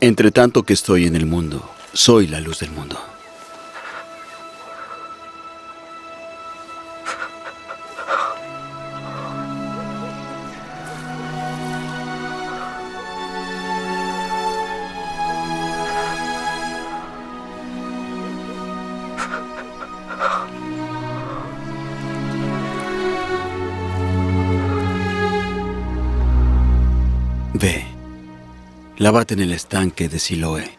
Entre tanto que estoy en el mundo, soy la luz del mundo. Ve, lávate en el estanque de Siloé.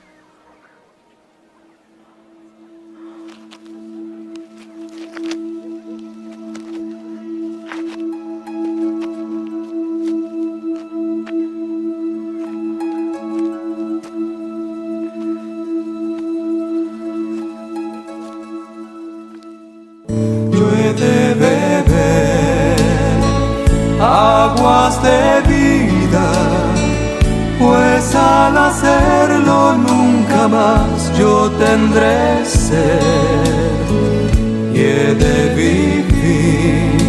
Yo he de beber aguas de vida, pues al hacerlo nunca más yo tendré sed, y he de vivir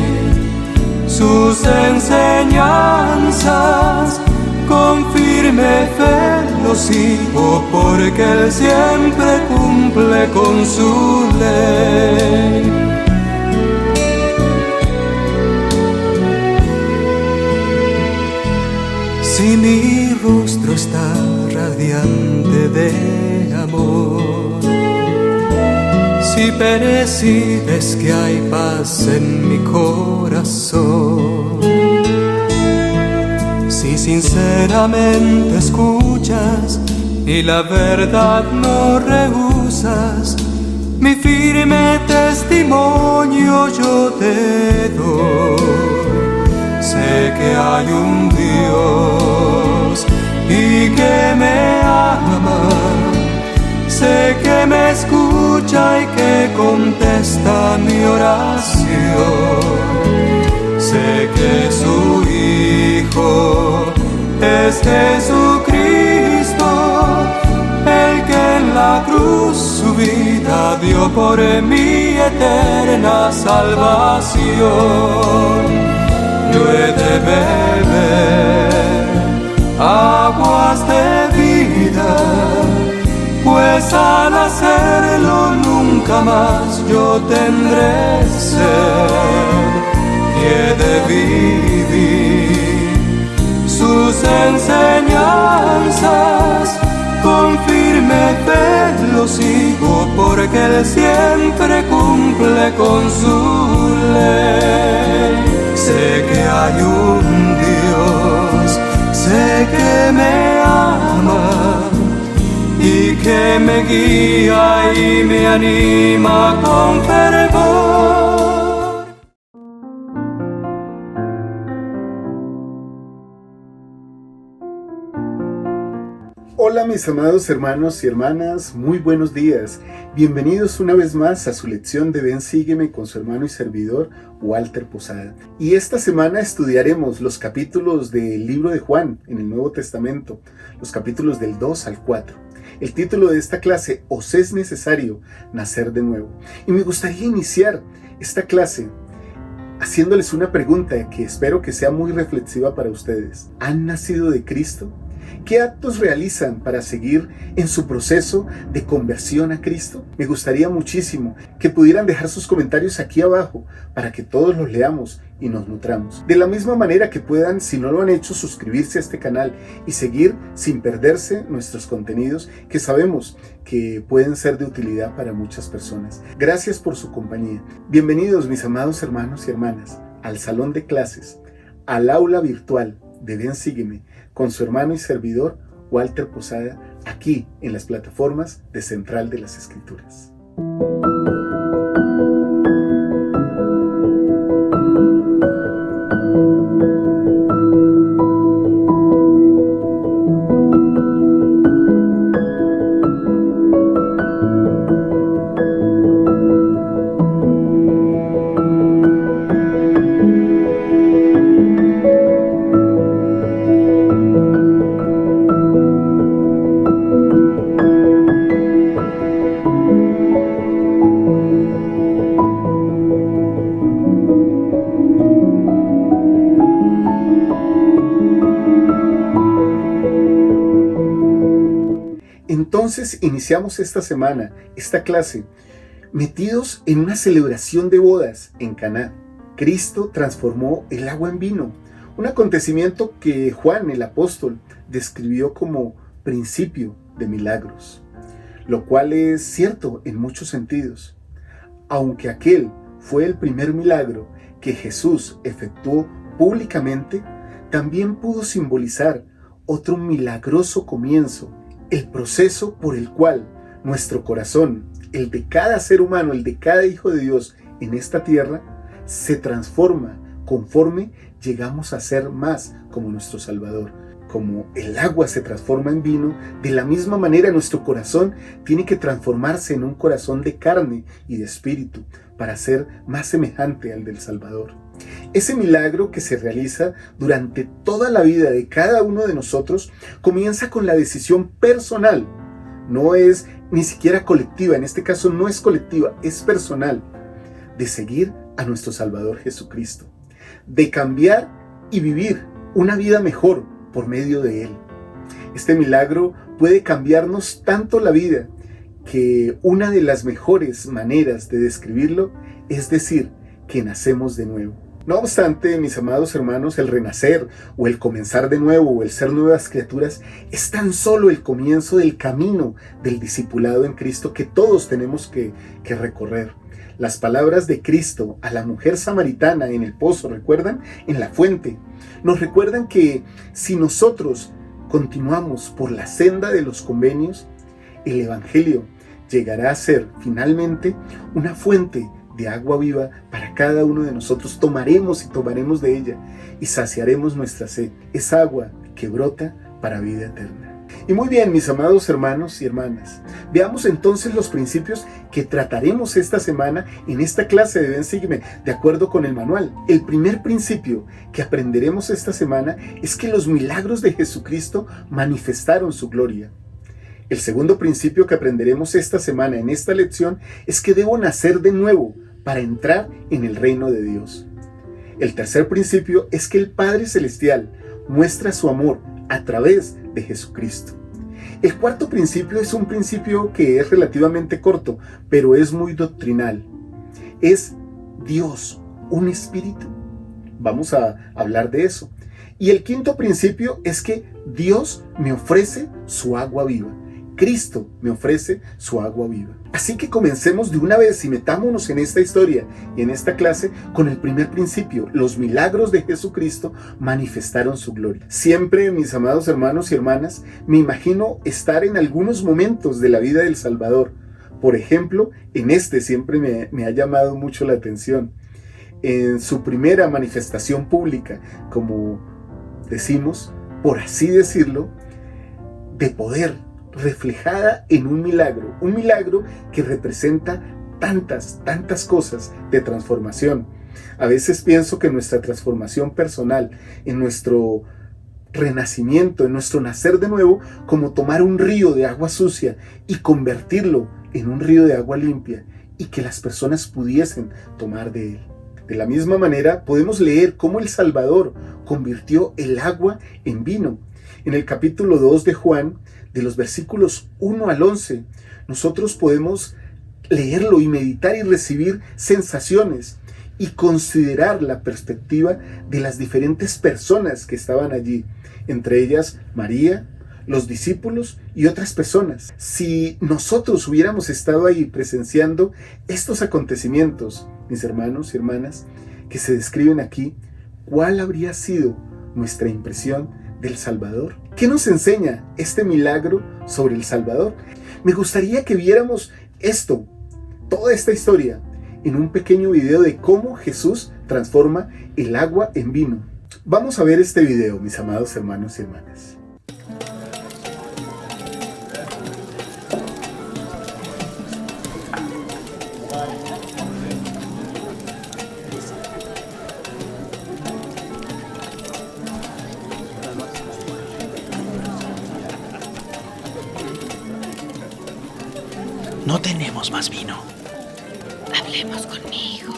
sus enseñanzas con firme fe. Lo sigo porque Él siempre cumple con su ley. Si mi rostro está radiante de amor, si percibes que hay paz en mi corazón, si sinceramente escuchas y la verdad no rehusas, mi firme testimonio yo te doy. Sé que hay un Dios y que me ama, sé que me escucha y que contesta mi oración, sé que su Hijo es Jesucristo, el que en la cruz su vida dio por mi eterna salvación. Yo he de beber aguas de vida, pues al hacerlo nunca más yo tendré sed, y he de vivir sus enseñanzas con firme fe. Lo sigo porque Él siempre cumple con su ley. Sé que hay un Dios, sé que me ama y que me guía y me anima con fervor. Hola mis amados hermanos y hermanas, muy buenos días. Bienvenidos una vez más a su lección de Ven Sígueme con su hermano y servidor Walter Posada. Y esta semana estudiaremos los capítulos del libro de Juan en el Nuevo Testamento, los capítulos del 2 al 4. El título de esta clase: Os es necesario nacer de nuevo. Y me gustaría iniciar esta clase haciéndoles una pregunta que espero que sea muy reflexiva para ustedes. ¿Han nacido de Cristo? ¿Qué actos realizan para seguir en su proceso de conversión a Cristo? Me gustaría muchísimo que pudieran dejar sus comentarios aquí abajo para que todos los leamos y nos nutramos. De la misma manera que puedan, si no lo han hecho, suscribirse a este canal y seguir sin perderse nuestros contenidos que sabemos que pueden ser de utilidad para muchas personas. Gracias por su compañía. Bienvenidos mis amados hermanos y hermanas al salón de clases, al aula virtual de Ven Sígueme con su hermano y servidor Walter Posada, aquí en las plataformas de Central de las Escrituras. Entonces iniciamos esta semana, esta clase, metidos en una celebración de bodas en Caná. Cristo transformó el agua en vino, un acontecimiento que Juan el apóstol describió como principio de milagros, lo cual es cierto en muchos sentidos. Aunque aquel fue el primer milagro que Jesús efectuó públicamente, también pudo simbolizar otro milagroso comienzo, el proceso por el cual nuestro corazón, el de cada ser humano, el de cada hijo de Dios en esta tierra, se transforma conforme llegamos a ser más como nuestro Salvador. Como el agua se transforma en vino, de la misma manera nuestro corazón tiene que transformarse en un corazón de carne y de espíritu para ser más semejante al del Salvador. Ese milagro que se realiza durante toda la vida de cada uno de nosotros comienza con la decisión personal. No es ni siquiera colectiva, en este caso no es colectiva, es personal, de seguir a nuestro Salvador Jesucristo, de cambiar y vivir una vida mejor por medio de Él. Este milagro puede cambiarnos tanto la vida que una de las mejores maneras de describirlo es decir que nacemos de nuevo. No obstante, mis amados hermanos, el renacer o el comenzar de nuevo o el ser nuevas criaturas es tan solo el comienzo del camino del discipulado en Cristo que todos tenemos que recorrer. Las palabras de Cristo a la mujer samaritana en el pozo, ¿recuerdan? En la fuente, nos recuerdan que si nosotros continuamos por la senda de los convenios, el Evangelio llegará a ser finalmente una fuente de agua viva para cada uno de nosotros. Tomaremos y tomaremos de ella y saciaremos nuestra sed, esa agua que brota para vida eterna. Y muy bien, mis amados hermanos y hermanas, veamos entonces los principios que trataremos esta semana en esta clase de Ven Sígueme, de acuerdo con el manual. El primer principio que aprenderemos esta semana es que los milagros de Jesucristo manifestaron su gloria. El segundo principio que aprenderemos esta semana en esta lección es que debo nacer de nuevo para entrar en el reino de Dios. El tercer principio es que el Padre Celestial muestra su amor a través de Jesucristo. El cuarto principio es un principio que es relativamente corto, pero es muy doctrinal. Es Dios, un espíritu. Vamos a hablar de eso. Y el quinto principio es que Dios me ofrece su agua viva. Cristo me ofrece su agua viva. Así que comencemos de una vez y metámonos en esta historia y en esta clase con el primer principio. Los milagros de Jesucristo manifestaron su gloria. Siempre, mis amados hermanos y hermanas, me imagino estar en algunos momentos de la vida del Salvador. Por ejemplo, en este siempre me ha llamado mucho la atención. En su primera manifestación pública, como decimos, por así decirlo, de poder, reflejada en un milagro que representa tantas cosas de transformación. A veces pienso que nuestra transformación personal, en nuestro renacimiento, en nuestro nacer de nuevo, como tomar un río de agua sucia y convertirlo en un río de agua limpia y que las personas pudiesen tomar de él. De la misma manera, podemos leer cómo el Salvador convirtió el agua en vino. En el capítulo 2 de Juan, de los versículos 1 al 11, nosotros podemos leerlo y meditar y recibir sensaciones y considerar la perspectiva de las diferentes personas que estaban allí, entre ellas María, los discípulos y otras personas. Si nosotros hubiéramos estado ahí presenciando estos acontecimientos, mis hermanos y hermanas, que se describen aquí, ¿cuál habría sido nuestra impresión del Salvador? ¿Qué nos enseña este milagro sobre el Salvador? Me gustaría que viéramos toda esta historia, en un pequeño video de cómo Jesús transforma el agua en vino. Vamos a ver este video, mis amados hermanos y hermanas. No tenemos más vino. Hablemos conmigo.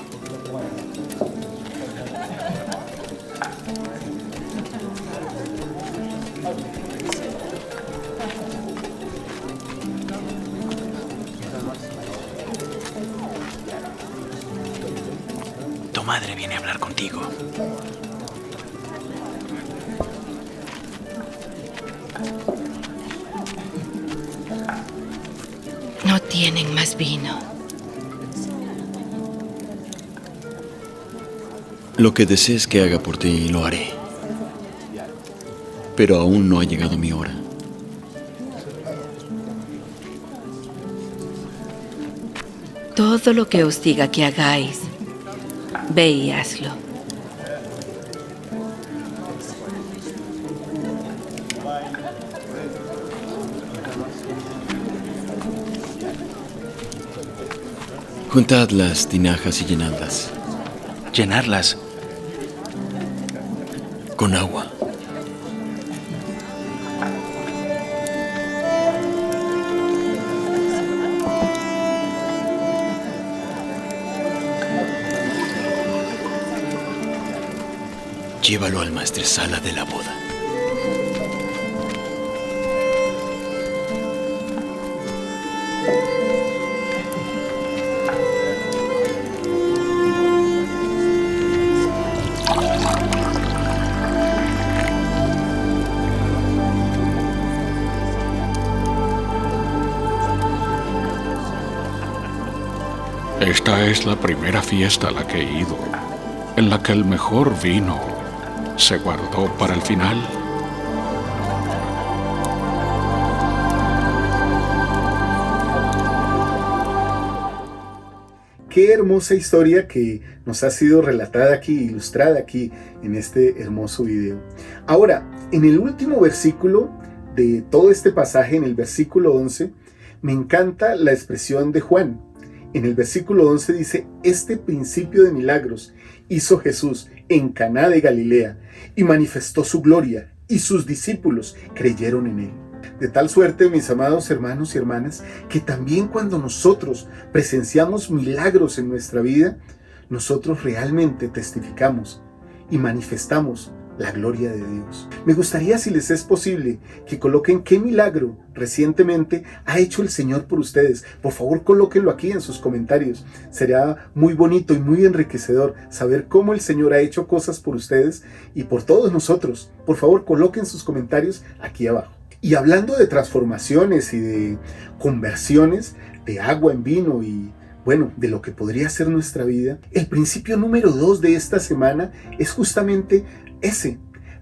madre viene a hablar contigo. No tienen más vino. Lo que desees que haga por ti, lo haré. Pero aún no ha llegado mi hora. Todo lo que os diga que hagáis, ve y hazlo. Juntad las tinajas y llenadlas. Llenarlas. Con agua. Llévalo al maestresala de la boda. Esta es la primera fiesta a la que he ido, en la que el mejor vino se guardó para el final. Qué hermosa historia que nos ha sido relatada aquí, ilustrada aquí en este hermoso video. Ahora, en el último versículo de todo este pasaje, en el versículo 11, me encanta la expresión de Juan. En el versículo 11 dice: este principio de milagros hizo Jesús en Caná de Galilea y manifestó su gloria, y sus discípulos creyeron en él. De tal suerte, mis amados hermanos y hermanas, que también cuando nosotros presenciamos milagros en nuestra vida, nosotros realmente testificamos y manifestamos la gloria de Dios. Me gustaría, si les es posible, que coloquen qué milagro recientemente ha hecho el Señor por ustedes. Por favor, colóquenlo aquí en sus comentarios. Será muy bonito y muy enriquecedor saber cómo el Señor ha hecho cosas por ustedes y por todos nosotros. Por favor, coloquen sus comentarios aquí abajo. Y hablando de transformaciones y de conversiones de agua en vino y bueno, de lo que podría ser nuestra vida, el principio número 2 de esta semana es justamente ese: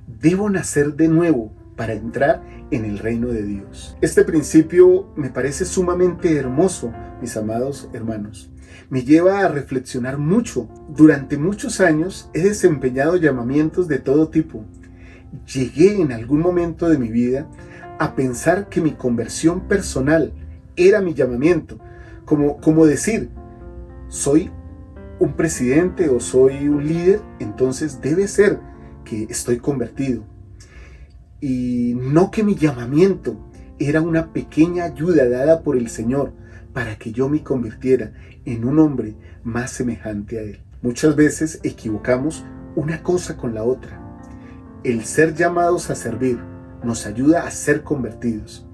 debo nacer de nuevo para entrar en el reino de Dios. Este principio me parece sumamente hermoso, mis amados hermanos. Me lleva a reflexionar mucho. Durante muchos años he desempeñado llamamientos de todo tipo. Llegué en algún momento de mi vida a pensar que mi conversión personal era mi llamamiento. Como decir, soy un presidente o soy un líder, entonces debe ser que estoy convertido. Y no que mi llamamiento era una pequeña ayuda dada por el Señor para que yo me convirtiera en un hombre más semejante a Él. Muchas veces equivocamos una cosa con la otra. El ser llamados a servir nos ayuda a ser convertidos.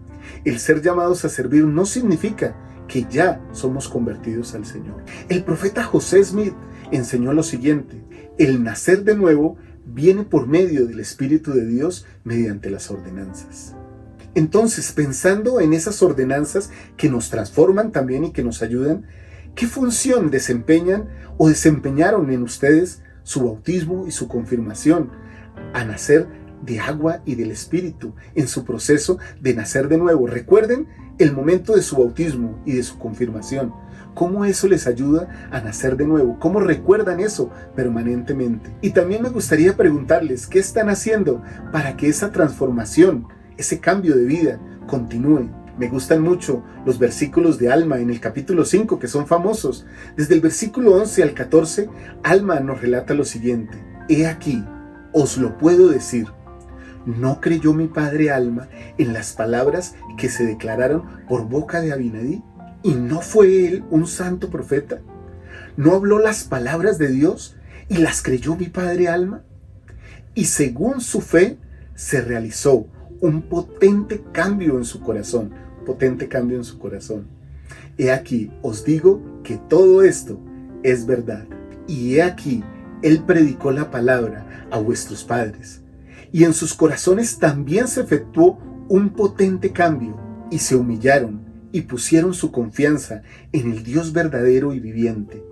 El ser llamados a servir no significa que ya somos convertidos al Señor. El profeta José Smith enseñó lo siguiente: el nacer de nuevo viene por medio del Espíritu de Dios mediante las ordenanzas. Entonces, pensando en esas ordenanzas que nos transforman también y que nos ayudan, ¿qué función desempeñan o desempeñaron en ustedes su bautismo y su confirmación a nacer de agua y del Espíritu en su proceso de nacer de nuevo? Recuerden el momento de su bautismo y de su confirmación. ¿Cómo eso les ayuda a nacer de nuevo? ¿Cómo recuerdan eso permanentemente? Y también me gustaría preguntarles, ¿qué están haciendo para que esa transformación, ese cambio de vida continúe? Me gustan mucho los versículos de Alma en el capítulo 5, que son famosos. Desde el versículo 11 al 14, Alma nos relata lo siguiente: he aquí, os lo puedo decir, ¿no creyó mi padre Alma en las palabras que se declararon por boca de Abinadí? ¿Y no fue él un santo profeta? ¿No habló las palabras de Dios y las creyó mi padre Alma? Y según su fe se realizó un potente cambio en su corazón. He aquí, os digo que todo esto es verdad. Y he aquí Él predicó la palabra a vuestros padres, y en sus corazones también se efectuó un potente cambio, y se humillaron y pusieron su confianza en el Dios verdadero y viviente.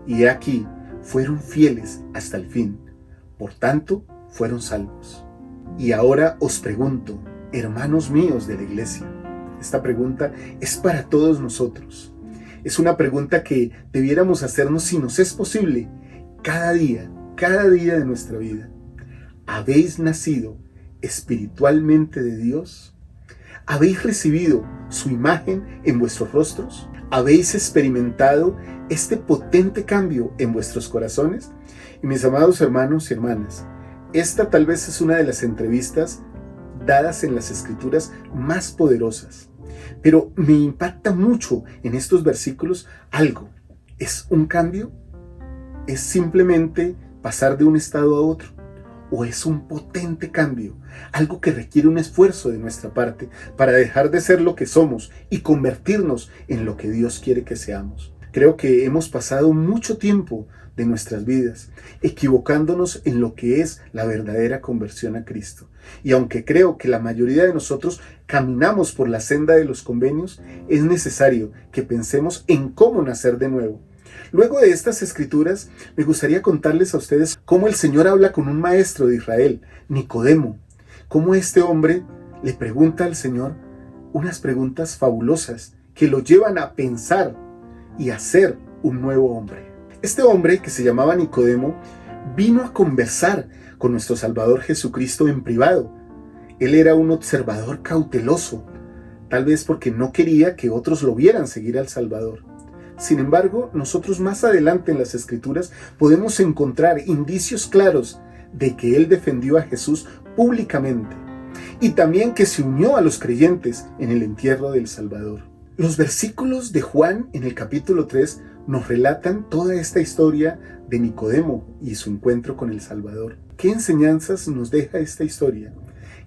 Y he aquí, fueron fieles hasta el fin, por tanto, fueron salvos. Y ahora os pregunto, hermanos míos de la iglesia, esta pregunta es para todos nosotros. Es una pregunta que debiéramos hacernos, si nos es posible, cada día de nuestra vida. ¿Habéis nacido espiritualmente de Dios? ¿Habéis recibido su imagen en vuestros rostros? ¿Habéis experimentado este potente cambio en vuestros corazones? Y mis amados hermanos y hermanas, esta tal vez es una de las entrevistas dadas en las Escrituras más poderosas. Pero me impacta mucho en estos versículos algo. ¿Es un cambio? ¿Es simplemente pasar de un estado a otro? ¿O es un potente cambio? Algo que requiere un esfuerzo de nuestra parte para dejar de ser lo que somos y convertirnos en lo que Dios quiere que seamos. Creo que hemos pasado mucho tiempo de nuestras vidas equivocándonos en lo que es la verdadera conversión a Cristo. Y aunque creo que la mayoría de nosotros caminamos por la senda de los convenios, es necesario que pensemos en cómo nacer de nuevo. Luego de estas escrituras, me gustaría contarles a ustedes cómo el Señor habla con un maestro de Israel, Nicodemo, cómo este hombre le pregunta al Señor unas preguntas fabulosas que lo llevan a pensar y a ser un nuevo hombre. Este hombre, que se llamaba Nicodemo, vino a conversar con nuestro Salvador Jesucristo en privado. Él era un observador cauteloso, tal vez porque no quería que otros lo vieran seguir al Salvador. Sin embargo, nosotros más adelante en las Escrituras podemos encontrar indicios claros de que él defendió a Jesús públicamente y también que se unió a los creyentes en el entierro del Salvador. Los versículos de Juan en el capítulo 3 nos relatan toda esta historia de Nicodemo y su encuentro con el Salvador. ¿Qué enseñanzas nos deja esta historia?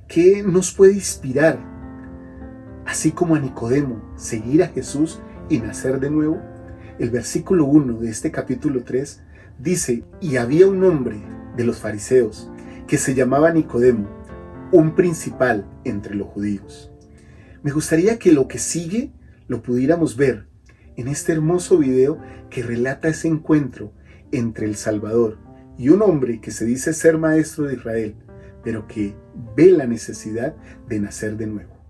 ¿Qué nos puede inspirar, así como a Nicodemo, seguir a Jesús y nacer de nuevo? El versículo 1 de este capítulo 3 dice: y había un hombre de los fariseos que se llamaba Nicodemo, un principal entre los judíos. Me gustaría que lo que sigue lo pudiéramos ver en este hermoso video que relata ese encuentro entre el Salvador y un hombre que se dice ser maestro de Israel, pero que ve la necesidad de nacer de nuevo.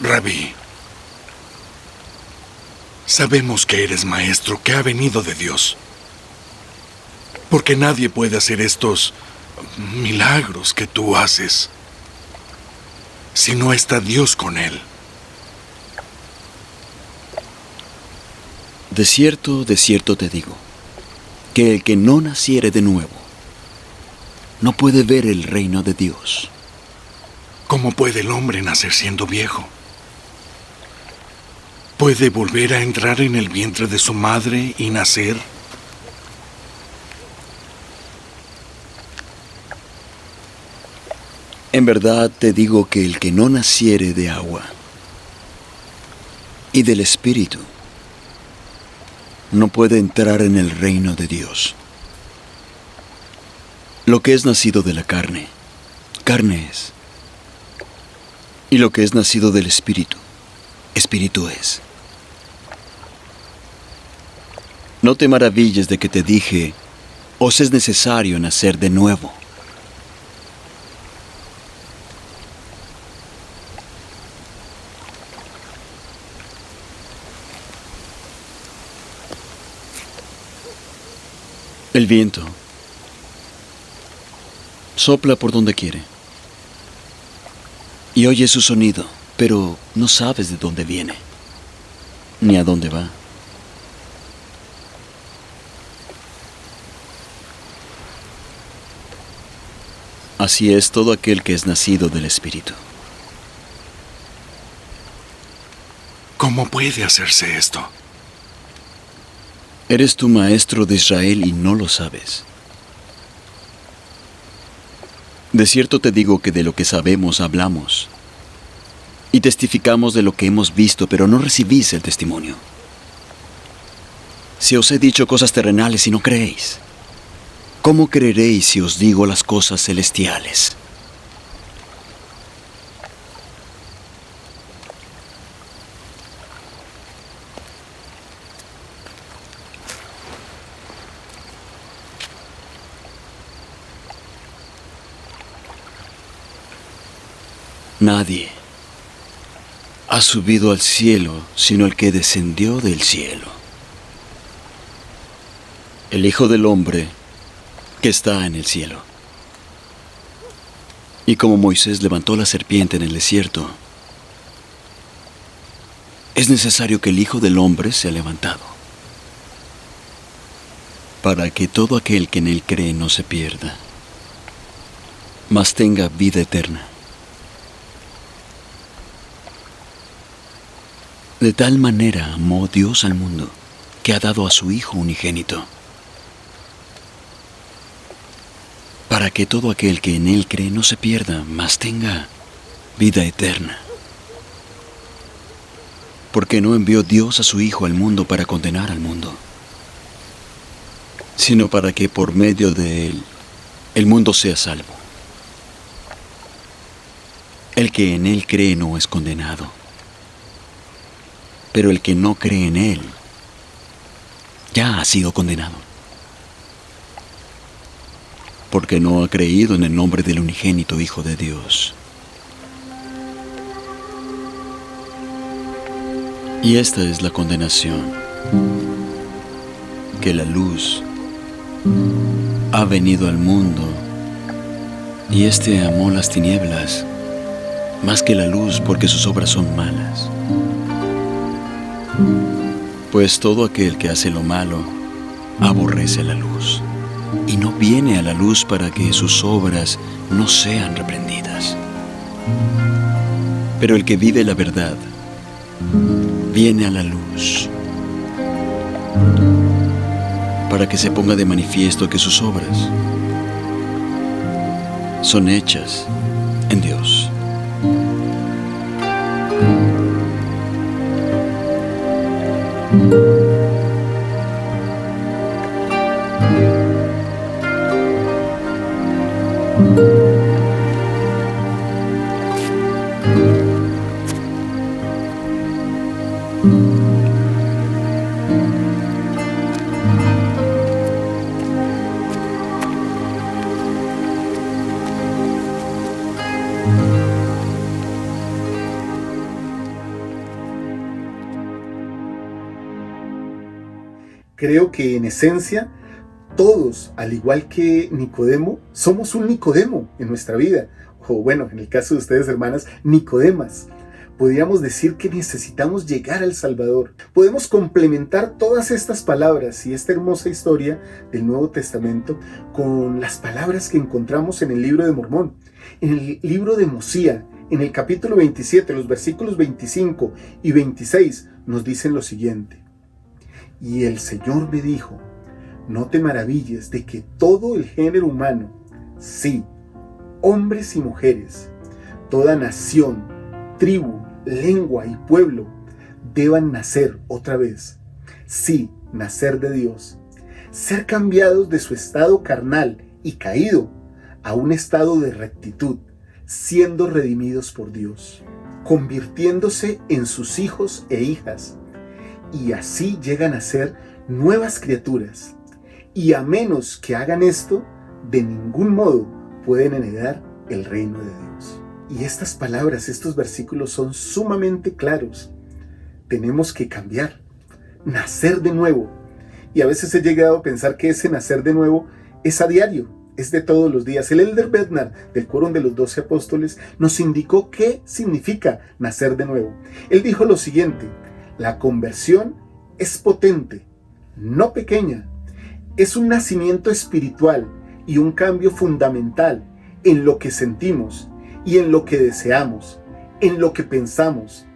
Rabí, sabemos que eres maestro que ha venido de Dios, porque nadie puede hacer estos milagros que tú haces si no está Dios con él. De cierto te digo, que el que no naciere de nuevo, no puede ver el reino de Dios. ¿Cómo puede el hombre nacer siendo viejo? ¿Puede volver a entrar en el vientre de su madre y nacer? En verdad te digo que el que no naciere de agua y del Espíritu, no puede entrar en el reino de Dios. Lo que es nacido de la carne, carne es. Y lo que es nacido del Espíritu, Espíritu es. No te maravilles de que te dije, os es necesario nacer de nuevo. El viento Sopla por donde quiere. Y oyes su sonido, pero no sabes de dónde viene, ni a dónde va. Así es todo aquel que es nacido del Espíritu. ¿Cómo puede hacerse esto? Eres tu maestro de Israel y no lo sabes. De cierto te digo que de lo que sabemos hablamos y testificamos de lo que hemos visto, pero no recibís el testimonio. Si os he dicho cosas terrenales y no creéis, ¿cómo creeréis si os digo las cosas celestiales? Nadie ha subido al cielo sino el que descendió del cielo, el Hijo del Hombre que está en el cielo. Y como Moisés levantó la serpiente en el desierto, es necesario que el Hijo del Hombre sea levantado, para que todo aquel que en él cree no se pierda, mas tenga vida eterna. De tal manera amó Dios al mundo, que ha dado a su Hijo unigénito, para que todo aquel que en él cree no se pierda, mas tenga vida eterna. Porque no envió Dios a su Hijo al mundo para condenar al mundo, sino para que por medio de él el mundo sea salvo. El que en él cree no es condenado, pero el que no cree en él ya ha sido condenado, porque no ha creído en el nombre del unigénito Hijo de Dios. Y esta es la condenación, que la luz ha venido al mundo, y éste amó las tinieblas más que la luz, porque sus obras son malas. Pues todo aquel que hace lo malo aborrece la luz, y no viene a la luz para que sus obras no sean reprendidas. Pero el que vive la verdad viene a la luz, para que se ponga de manifiesto que sus obras son hechas en Dios. Creo que en esencia todos, al igual que Nicodemo, somos un Nicodemo en nuestra vida. O bueno, en el caso de ustedes, hermanas, Nicodemas. Podríamos decir que necesitamos llegar al Salvador. Podemos complementar todas estas palabras y esta hermosa historia del Nuevo Testamento con las palabras que encontramos en el libro de Mormón, en el libro de Mosía, en el capítulo 27, los versículos 25 y 26 nos dicen lo siguiente. Y el Señor me dijo, no te maravilles de que todo el género humano, sí, hombres y mujeres, toda nación, tribu, lengua y pueblo, deban nacer otra vez, sí, nacer de Dios, ser cambiados de su estado carnal y caído a un estado de rectitud, siendo redimidos por Dios, convirtiéndose en sus hijos e hijas, y así llegan a ser nuevas criaturas. Y a menos que hagan esto, de ningún modo pueden heredar el reino de Dios. Y estas palabras, estos versículos son sumamente claros. Tenemos que cambiar, nacer de nuevo. Y a veces he llegado a pensar que ese nacer de nuevo es a diario. es de todos los días. El Elder Bednar del Quórum de los 12 Apóstoles nos indicó qué significa nacer de nuevo. Él dijo lo siguiente: la conversión es potente, no pequeña. Es un nacimiento espiritual y un cambio fundamental en lo que sentimos y en lo que deseamos, en lo que pensamos,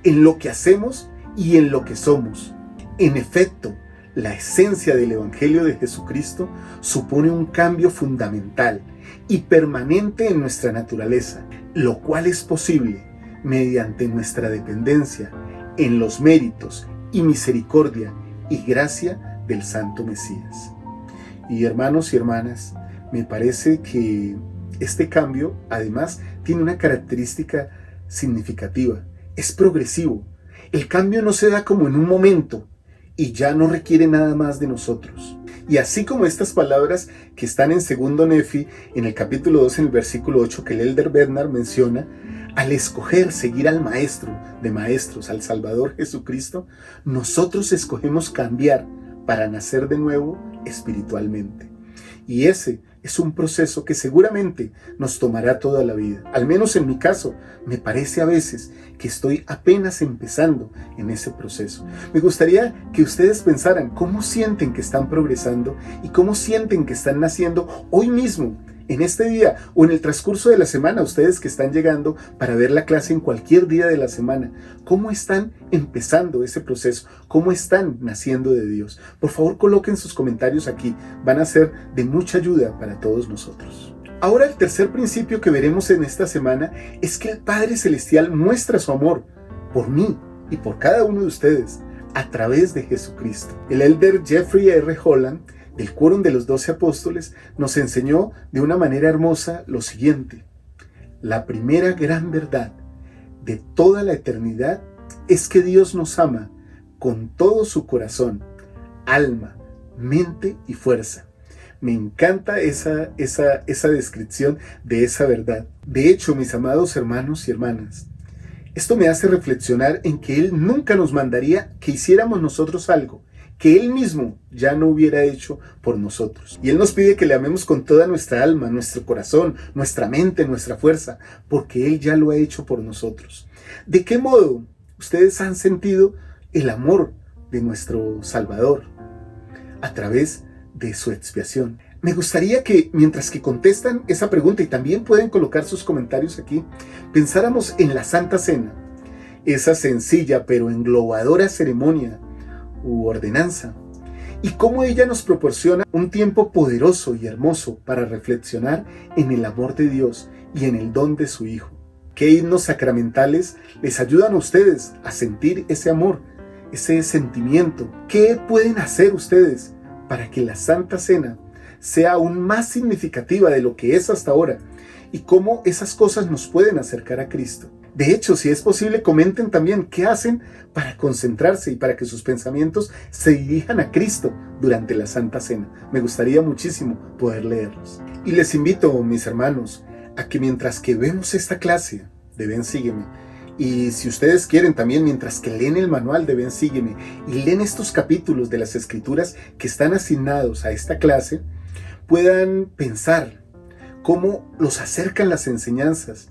en lo que hacemos y en lo que somos. En efecto, la esencia del Evangelio de Jesucristo supone un cambio fundamental y permanente en nuestra naturaleza, lo cual es posible mediante nuestra dependencia en los méritos y misericordia y gracia del Santo Mesías. Y hermanos y hermanas, me parece que este cambio además tiene una característica significativa: es progresivo. El cambio no se da como en un momento y ya no requiere nada más de nosotros. Y así como estas palabras que están en 2 Nefi, en el capítulo 2, en el versículo 8, que el Elder Bednar menciona, al escoger seguir al Maestro de Maestros, al Salvador Jesucristo, nosotros escogemos cambiar para nacer de nuevo espiritualmente. Y ese es un proceso que seguramente nos tomará toda la vida. Al menos en mi caso, me parece a veces que estoy apenas empezando en ese proceso. Me gustaría que ustedes pensaran cómo sienten que están progresando y cómo sienten que están naciendo hoy mismo, en este día o en el transcurso de la semana. Ustedes que están llegando para ver la clase en cualquier día de la semana, ¿cómo están empezando ese proceso? ¿Cómo están naciendo de Dios? Por favor, coloquen sus comentarios aquí, van a ser de mucha ayuda para todos nosotros. Ahora, el tercer principio que veremos en esta semana es que el Padre Celestial muestra su amor por mí y por cada uno de ustedes a través de Jesucristo. El Elder Jeffrey R. Holland del Quórum de los 12 Apóstoles nos enseñó de una manera hermosa lo siguiente: la primera gran verdad de toda la eternidad es que Dios nos ama con todo su corazón, alma, mente y fuerza. Me encanta esa descripción de esa verdad. De hecho, mis amados hermanos y hermanas, esto me hace reflexionar en que Él nunca nos mandaría que hiciéramos nosotros algo que Él mismo ya no hubiera hecho por nosotros. Y Él nos pide que le amemos con toda nuestra alma, nuestro corazón, nuestra mente, nuestra fuerza, porque Él ya lo ha hecho por nosotros. ¿De qué modo ustedes han sentido el amor de nuestro Salvador? A través de su expiación. Me gustaría que, mientras que contestan esa pregunta, y también pueden colocar sus comentarios aquí, pensáramos en la Santa Cena, esa sencilla pero englobadora ceremonia u ordenanza, y cómo ella nos proporciona un tiempo poderoso y hermoso para reflexionar en el amor de Dios y en el don de su Hijo. ¿Qué himnos sacramentales les ayudan a ustedes a sentir ese amor, ese sentimiento? ¿Qué pueden hacer ustedes para que la Santa Cena sea aún más significativa de lo que es hasta ahora? Y cómo esas cosas nos pueden acercar a Cristo. De hecho, si es posible, comenten también qué hacen para concentrarse y para que sus pensamientos se dirijan a Cristo durante la Santa Cena. Me gustaría muchísimo poder leerlos. Y les invito, mis hermanos, a que mientras que vemos esta clase de Ven Sígueme, y si ustedes quieren también, mientras que leen el manual de Ven Sígueme y leen estos capítulos de las Escrituras que están asignados a esta clase, puedan pensar cómo los acercan las enseñanzas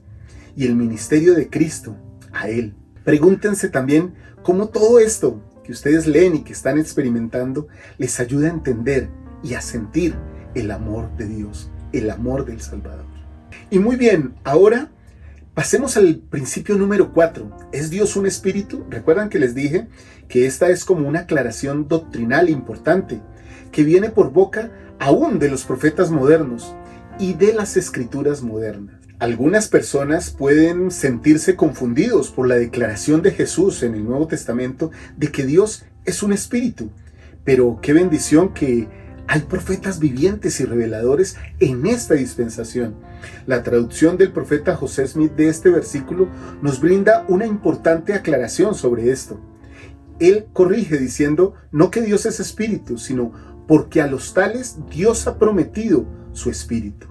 y el ministerio de Cristo a Él. Pregúntense también cómo todo esto que ustedes leen y que están experimentando les ayuda a entender y a sentir el amor de Dios, el amor del Salvador. Y muy bien, ahora pasemos al principio número 4. ¿Es Dios un espíritu? Recuerdan que les dije que esta es como una aclaración doctrinal importante que viene por boca aún de los profetas modernos y de las escrituras modernas. Algunas personas pueden sentirse confundidos por la declaración de Jesús en el Nuevo Testamento de que Dios es un espíritu. Pero qué bendición que hay profetas vivientes y reveladores en esta dispensación. La traducción del profeta José Smith de este versículo nos brinda una importante aclaración sobre esto. Él corrige diciendo no que Dios es espíritu, sino porque a los tales Dios ha prometido su espíritu.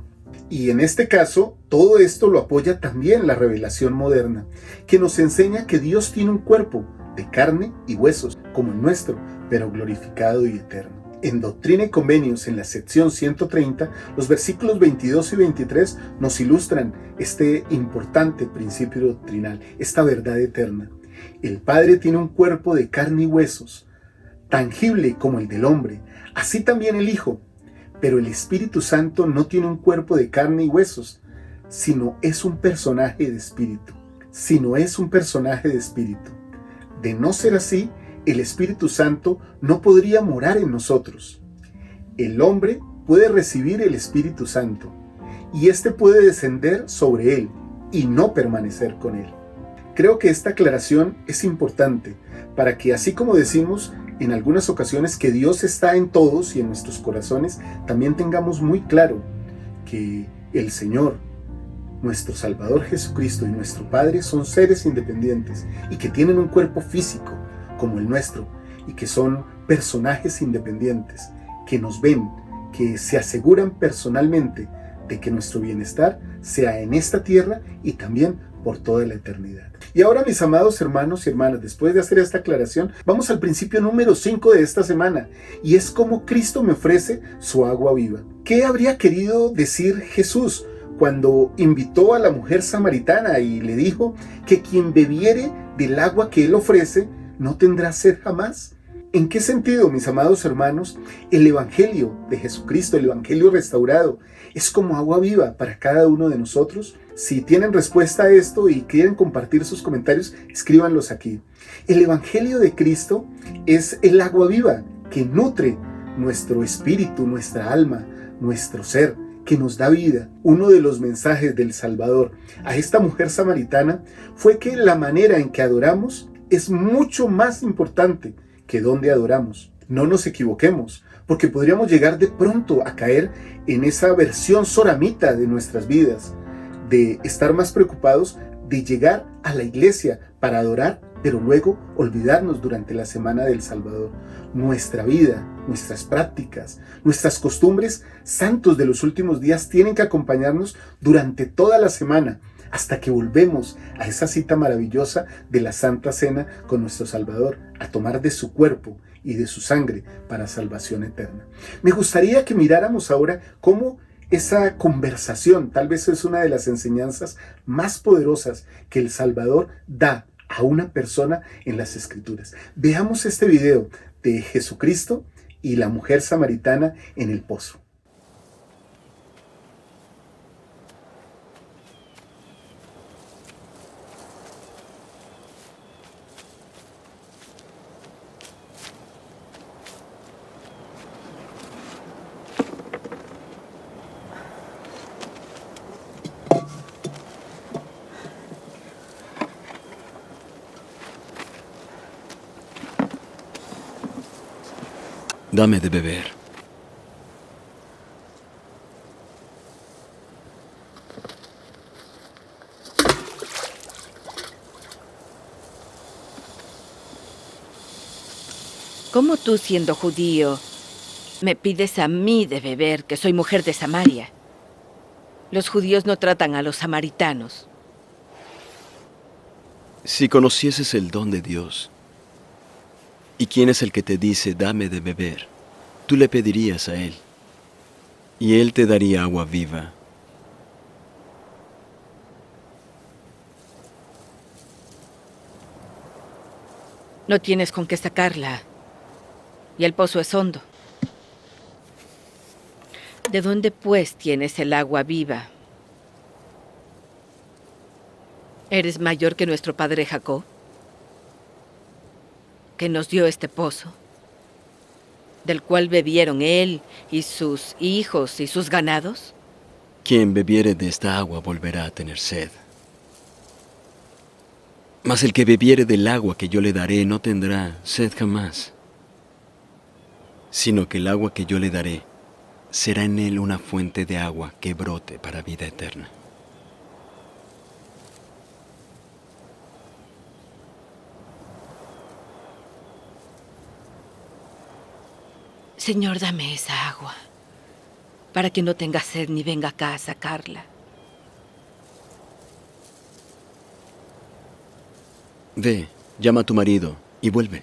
Y en este caso, todo esto lo apoya también la revelación moderna, que nos enseña que Dios tiene un cuerpo de carne y huesos, como el nuestro, pero glorificado y eterno. En Doctrina y Convenios, en la sección 130, los versículos 22 y 23 nos ilustran este importante principio doctrinal, esta verdad eterna. El Padre tiene un cuerpo de carne y huesos, tangible como el del hombre, así también el Hijo, pero el Espíritu Santo no tiene un cuerpo de carne y huesos, sino es un personaje de espíritu. De no ser así, el Espíritu Santo no podría morar en nosotros. El hombre puede recibir el Espíritu Santo y éste puede descender sobre él y no permanecer con él. Creo que esta aclaración es importante para que, así como decimos en algunas ocasiones que Dios está en todos y en nuestros corazones, también tengamos muy claro que el Señor, nuestro Salvador Jesucristo y nuestro Padre son seres independientes y que tienen un cuerpo físico como el nuestro y que son personajes independientes, que nos ven, que se aseguran personalmente de que nuestro bienestar sea en esta tierra y también por toda la eternidad. Y ahora, mis amados hermanos y hermanas, después de hacer esta aclaración, vamos al principio número 5 de esta semana, y es cómo Cristo me ofrece su agua viva. ¿Qué habría querido decir Jesús cuando invitó a la mujer samaritana y le dijo que quien bebiere del agua que Él ofrece no tendrá sed jamás? ¿En qué sentido, mis amados hermanos, el Evangelio de Jesucristo, el Evangelio restaurado, es como agua viva para cada uno de nosotros? Si tienen respuesta a esto y quieren compartir sus comentarios, escríbanlos aquí. El Evangelio de Cristo es el agua viva que nutre nuestro espíritu, nuestra alma, nuestro ser, que nos da vida. Uno de los mensajes del Salvador a esta mujer samaritana fue que la manera en que adoramos es mucho más importante que dónde adoramos. No nos equivoquemos, porque podríamos llegar de pronto a caer en esa versión soramita de nuestras vidas, de estar más preocupados de llegar a la iglesia para adorar, pero luego olvidarnos durante la semana del Salvador. Nuestra vida, nuestras prácticas, nuestras costumbres santos de los últimos días tienen que acompañarnos durante toda la semana, hasta que volvemos a esa cita maravillosa de la Santa Cena con nuestro Salvador, a tomar de su cuerpo y de su sangre para salvación eterna. Me gustaría que miráramos ahora cómo esa conversación tal vez es una de las enseñanzas más poderosas que el Salvador da a una persona en las Escrituras. Veamos este video de Jesucristo y la mujer samaritana en el pozo. Dame de beber. ¿Cómo tú, siendo judío, me pides a mí de beber, que soy mujer de Samaria? Los judíos no tratan a los samaritanos. Si conocieses el don de Dios, ¿y quién es el que te dice, dame de beber? Tú le pedirías a Él, y Él te daría agua viva. No tienes con qué sacarla, y el pozo es hondo. ¿De dónde, pues, tienes el agua viva? ¿Eres mayor que nuestro padre Jacob, que nos dio este pozo, del cual bebieron él y sus hijos y sus ganados? Quien bebiere de esta agua volverá a tener sed. Mas el que bebiere del agua que yo le daré no tendrá sed jamás, sino que el agua que yo le daré será en él una fuente de agua que brote para vida eterna. Señor, dame esa agua, para que no tenga sed ni venga acá a sacarla. Ve, llama a tu marido y vuelve.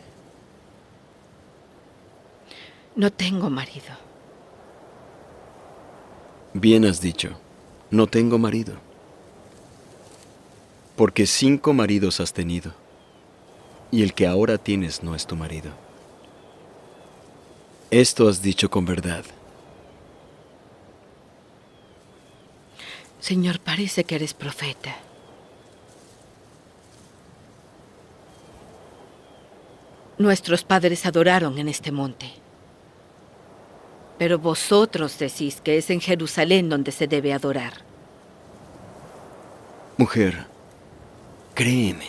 No tengo marido. Bien has dicho, no tengo marido. Porque 5 maridos has tenido, y el que ahora tienes no es tu marido. Esto has dicho con verdad. Señor, parece que eres profeta. Nuestros padres adoraron en este monte. Pero vosotros decís que es en Jerusalén donde se debe adorar. Mujer, créeme,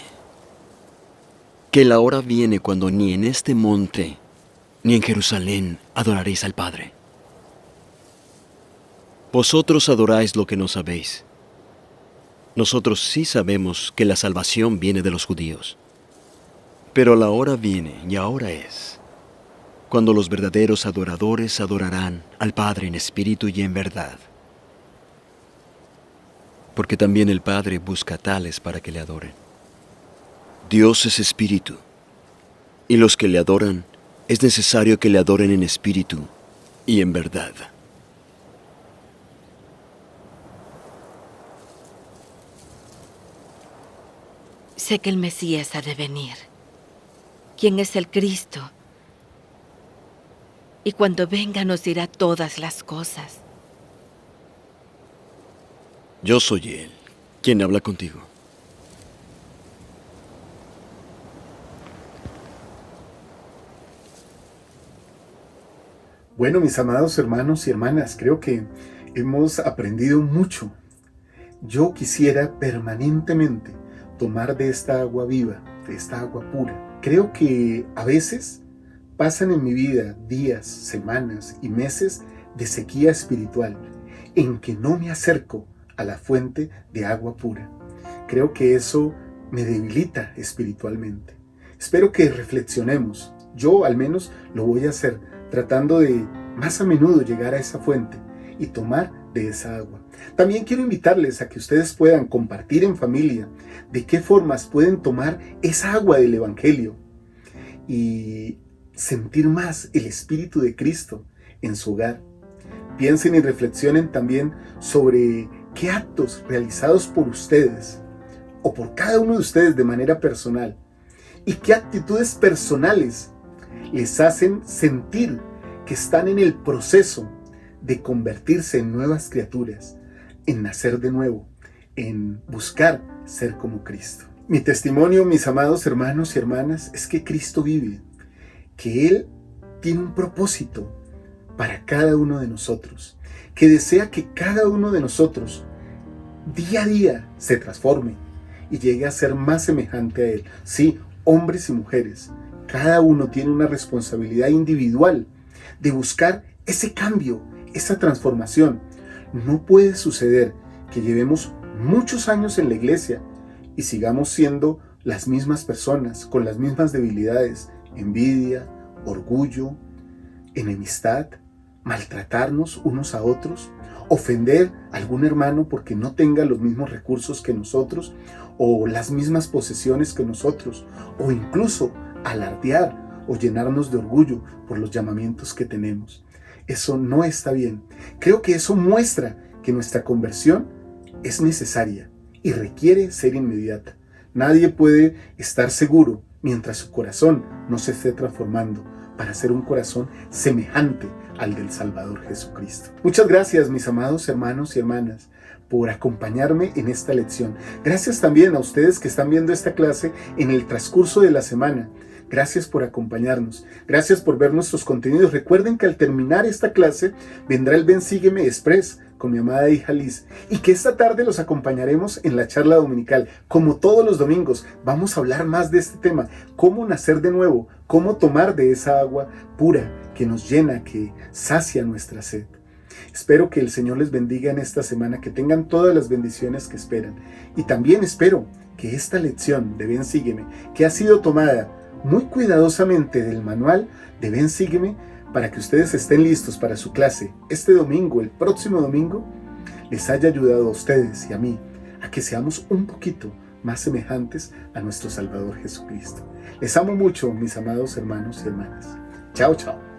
que la hora viene cuando ni en este monte, ni en Jerusalén adoraréis al Padre. Vosotros adoráis lo que no sabéis. Nosotros sí sabemos que la salvación viene de los judíos. Pero la hora viene, y ahora es, cuando los verdaderos adoradores adorarán al Padre en espíritu y en verdad. Porque también el Padre busca tales para que le adoren. Dios es espíritu, y los que le adoran es necesario que le adoren en espíritu y en verdad. Sé que el Mesías ha de venir. ¿Quién es el Cristo? Y cuando venga nos dirá todas las cosas. Yo soy Él, quien habla contigo. Bueno, mis amados hermanos y hermanas, creo que hemos aprendido mucho. Yo quisiera permanentemente tomar de esta agua viva, de esta agua pura. Creo que a veces pasan en mi vida días, semanas y meses de sequía espiritual en que no me acerco a la fuente de agua pura. Creo que eso me debilita espiritualmente. Espero que reflexionemos. Yo al menos lo voy a hacer, tratando de más a menudo llegar a esa fuente y tomar de esa agua. También quiero invitarles a que ustedes puedan compartir en familia de qué formas pueden tomar esa agua del Evangelio y sentir más el Espíritu de Cristo en su hogar. Piensen y reflexionen también sobre qué actos realizados por ustedes o por cada uno de ustedes de manera personal y qué actitudes personales les hacen sentir que están en el proceso de convertirse en nuevas criaturas, en nacer de nuevo, en buscar ser como Cristo. Mi testimonio, mis amados hermanos y hermanas, es que Cristo vive, que Él tiene un propósito para cada uno de nosotros, que desea que cada uno de nosotros día a día se transforme y llegue a ser más semejante a Él. Sí, hombres y mujeres, cada uno tiene una responsabilidad individual de buscar ese cambio, esa transformación. No puede suceder que llevemos muchos años en la iglesia y sigamos siendo las mismas personas, con las mismas debilidades, envidia, orgullo, enemistad, maltratarnos unos a otros, ofender a algún hermano porque no tenga los mismos recursos que nosotros o las mismas posesiones que nosotros, o incluso alardear o llenarnos de orgullo por los llamamientos que tenemos. Eso no está bien. Creo que eso muestra que nuestra conversión es necesaria y requiere ser inmediata. Nadie puede estar seguro mientras su corazón no se esté transformando para ser un corazón semejante al del Salvador Jesucristo. Muchas gracias, mis amados hermanos y hermanas, por acompañarme en esta lección. Gracias también a ustedes que están viendo esta clase en el transcurso de la semana. Gracias por acompañarnos. Gracias por ver nuestros contenidos. Recuerden que al terminar esta clase vendrá el Ven Sígueme Express con mi amada hija Liz, y que esta tarde los acompañaremos en la charla dominical. Como todos los domingos, vamos a hablar más de este tema: cómo nacer de nuevo, cómo tomar de esa agua pura que nos llena, que sacia nuestra sed. Espero que el Señor les bendiga en esta semana, que tengan todas las bendiciones que esperan. Y también espero que esta lección de Ven Sígueme, que ha sido tomada muy cuidadosamente del manual de Ven Sígueme, para que ustedes estén listos para su clase este domingo, el próximo domingo, les haya ayudado a ustedes y a mí a que seamos un poquito más semejantes a nuestro Salvador Jesucristo. Les amo mucho, mis amados hermanos y hermanas. Chao, chao.